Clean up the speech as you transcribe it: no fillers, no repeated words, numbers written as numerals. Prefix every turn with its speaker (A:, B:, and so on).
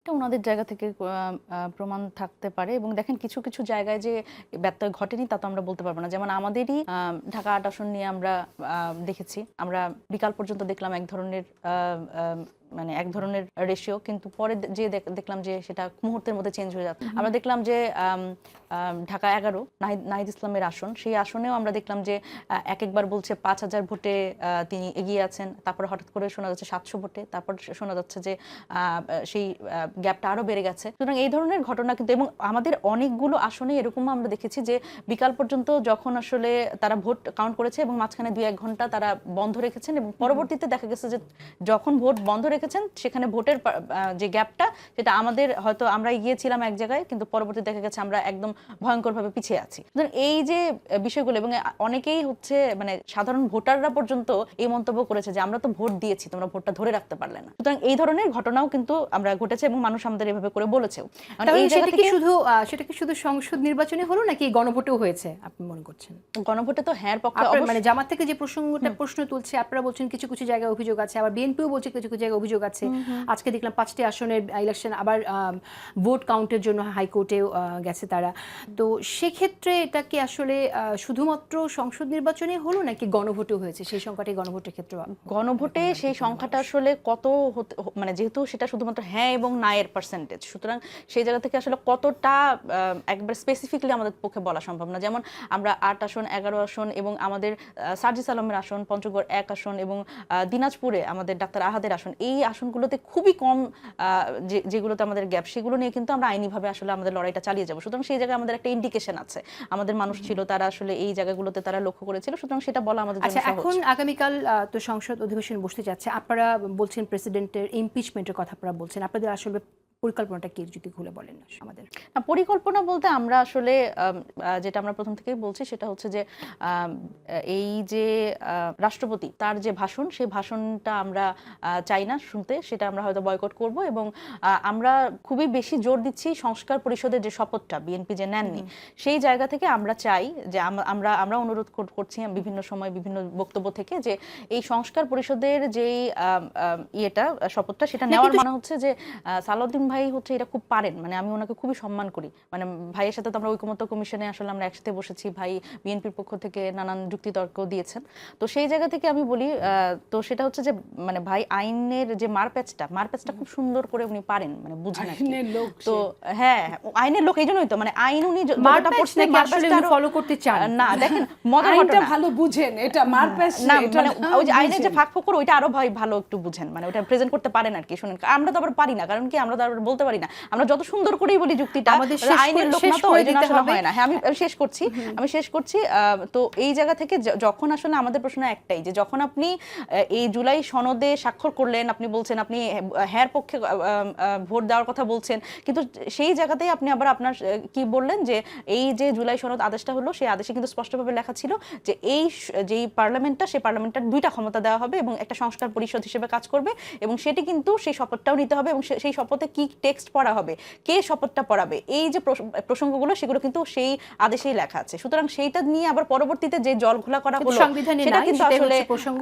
A: এটা ওনাদের জায়গা থেকে প্রমাণ থাকতে পারে এবং দেখেন কিছু কিছু জায়গায় যে ব্যত্যয় ঘটেনি তা তো আমরা বলতে পারবো না। যেমন আমাদেরই ঢাকা ৮ আসন নিয়ে আমরা দেখেছি, আমরা বিকাল পর্যন্ত দেখলাম এক ধরনের মানে এক ধরনের রেশিও, কিন্তু পরে যে দেখলাম যে সেটা মুহূর্তের মধ্যে চেঞ্জ হয়ে যাচ্ছে। আমরা দেখলাম যে ঢাকা ১১ নাহিদ ইসলামের আসন, সেই আসনেও আমরা দেখলাম যে একবার বলছে ৫,০০০ ভোটে তিনি এগিয়ে আছেন, তারপর হঠাৎ করে শোনা যাচ্ছে ৭০০ ভোটে, তারপর শোনা যাচ্ছে যে সেই গ্যাপটা আরো বেড়ে গেছে। সুতরাং এই ধরনের ঘটনা কিন্তু, এবং আমাদের অনেকগুলো আসনে এরকম আমরা দেখেছি যে বিকাল পর্যন্ত যখন আসলে তারা ভোট কাউন্ট করেছে এবং মাঝখানে ২-১ ঘন্টা তারা বন্ধ রেখেছেন এবং পরবর্তীতে দেখা গেছে যে যখন ভোট বন্ধ রেখেছেন সেখানে ভোটের যে গ্যাপটা, সেটা আমাদের হয়তো আমরা গিয়েছিলাম এক জায়গায়, কিন্তু পরবর্তীতে দেখা গেছে আমরা একদম ভয়ঙ্করভাবে পিছিয়ে আছি। এই যে বিষয়গুলো, এবং অনেকেই হচ্ছে মানে সাধারণ ভোটাররা পর্যন্ত এই মন্তব্য করেছে যে আমরা তো ভোট দিয়েছি, তোমরা ভোটটা ধরে রাখতে পারলে না। সুতরাং এই ধরনের ঘটনাও কিন্তু আমরা ঘটেছে এবং মানুষ আমাদের এভাবে করে বলেছেও।
B: সেটা কি শুধু সংসদ নির্বাচনে হলো নাকি গণভোটেও হয়েছে আপনি মনে করছেন?
A: গণভোটে তো হ্যাঁ পক্ষে,
B: মানে জামাত থেকে যে প্রশ্ন তুলছে, আপনারা বলছেন কিছু কিছু জায়গায় অভিযোগ আছে, আবার বিএনপিও বলছে কিছু কিছু জায়গায় অভিযোগ আছে। আজকে দেখলাম ৫টি আসনের ইলেকশন আবার ভোট কাউন্টের জন্য হাইকোর্টেও গেছে তারা। তো সেক্ষেত্রে এটা কি আসলে শুধুমাত্র সংসদ নির্বাচনে হলো নাকি গণভোটেও হয়েছে? সেই সংখ্যাটি গণভোটের ক্ষেত্রে,
A: গণভোটে সেই সংখ্যাটা আসলে কত মানে যেহেতু সেটা শুধুমাত্র হ্যাঁ এবং না এর পার্সেন্টেজ, সুতরাং সেই জায়গা থেকে আসলে কতটা একবার স্পেসিফিকলি আমাদের পক্ষে বলা সম্ভব না। যেমন আমরা ৮ আসন, ১১ আসন এবং আমাদের সার্জিস আলমের আসন, পঞ্চগড় ১ আসন এবং দিনাজপুরে আমাদের ডাক্তার আহাদের আসন, এই আসনগুলোতে খুবই কম যেগুলোতে আমাদের গ্যাপ, সেগুলো নিয়ে কিন্তু আমরা আইনিভাবে আসলে আমাদের লড়াইটা চালিয়ে যাবো। সুতরাং সেই জায়গায় আমাদের একটা ইন্ডিকেশন আছে, আমাদের মানুষ ছিল তারা আসলে এই জায়গাগুলোতে তারা লক্ষ্য করেছিল, সুতরাং সেটা বলা আমাদের জন্য সহজ।
B: এখন আগামীকাল তো সংসদ অধিবেশন বসতে যাচ্ছে, আপনারা বলছেন প্রেসিডেন্টের ইমপিচমেন্টের কথা আপনারা বলছেন, আপনাদের আসলে পরিকল্পনাটা কি যদি খুলে বলেন আমাদের?
A: পরিকল্পনা বলতে আমরা আসলে যেটা আমরা প্রথম থেকেই বলছি সেটা হচ্ছে যে এই যে রাষ্ট্রপতি তার যে ভাষণ, সেই ভাষণটা আমরা চাই না শুনতে, সেটা আমরা হয়তো বয়কট করব। এবং আমরা খুবই বেশি জোর দিচ্ছি সংস্কার পরিষদের যে শপথটা বিএনপি যে নেননি, সেই জায়গা থেকে আমরা চাই যে আমরা অনুরোধ করছি বিভিন্ন সময় বিভিন্ন বক্তব্য থেকে যে এই সংস্কার পরিষদের যেই ইয়েটা শপথটা সেটা নেওয়ার মানে হচ্ছে যে সালাউদ্দিন ভাই হচ্ছে এটা খুব পারেন, মানে আমি ওনাকে খুবই সম্মান করি, মানে ভাইয়ের সাথে তো আমরা ঐকমত্য কমিশনে আসলে আমরা একসাথে বসেছি, ভাই বিএনপির পক্ষ থেকে নানান যুক্তিতর্ক দিয়েছেন। তো সেই জায়গা থেকে আমি বলি, তো সেটা হচ্ছে যে মানে ভাই আইনের যে মারপ্যাচটা খুব সুন্দর করে উনি পারেন, মানে বুঝেন। তো হ্যাঁ আইনের লোক, এই জন্যই তো মানে আইন উনি যতটা পড়ছেন মারপ্যাচটা
B: ফলো করতে চান
A: না। দেখেন মজার ঘটনা,
C: ভালো বুঝেন এটা মারপ্যাচ
A: না, মানে ওই যে আইনের যে ফাঁক ফোকর ওইটা আরো ভালো একটু বুঝেন, মানে ওটা প্রেজেন্ট করতে পারেন আর কি। শুনেন, আমরা তো আবার পারি না, কারণ কি আমরা তো আবার বলতে পারি না, আমরা যত সুন্দর করেই বলি যুক্তিটা, আইনের লোক না তো ওই জন্য আসলে হয় না। হ্যাঁ আমি শেষ করছি। তো এই জায়গা থেকে যখন আসলে আমাদের প্রশ্ন একটাই, যে যখন আপনি এই জুলাই সনদে স্বাক্ষর করলেন, আপনি বলছেন আপনি হ্যার পক্ষে ভোট দেওয়ার কথা বলছেন, কিন্তু সেই জায়গাতেই আপনি আবার আপনার কি বললেন যে এই যে জুলাই সনদ আদেশটা হলো, সেই আদেশে কিন্তু স্পষ্টভাবে লেখা ছিল যে এই যেই পার্লামেন্টটা, সেই পার্লামেন্টটার 2টা ক্ষমতা দেওয়া হবে এবং একটা সংস্কার পরিষদ হিসেবে কাজ করবে, এবং সেটি কিন্তু সেই শপথটাও নিতে হবে এবং সেই শপথে কি টেক্সট পড়া হবে, কে শপথটা পড়াবে, এই যে প্রসঙ্গগুলো সেগুলো কিন্তু সেই আদেশেই লেখা আছে। সুতরাং সেইটা নিয়ে আবার পরবর্তীতে যে জল ঘোলা করা হলো
B: সংবিধানে
A: সেটা কিন্তু আসলে
B: প্রসঙ্গ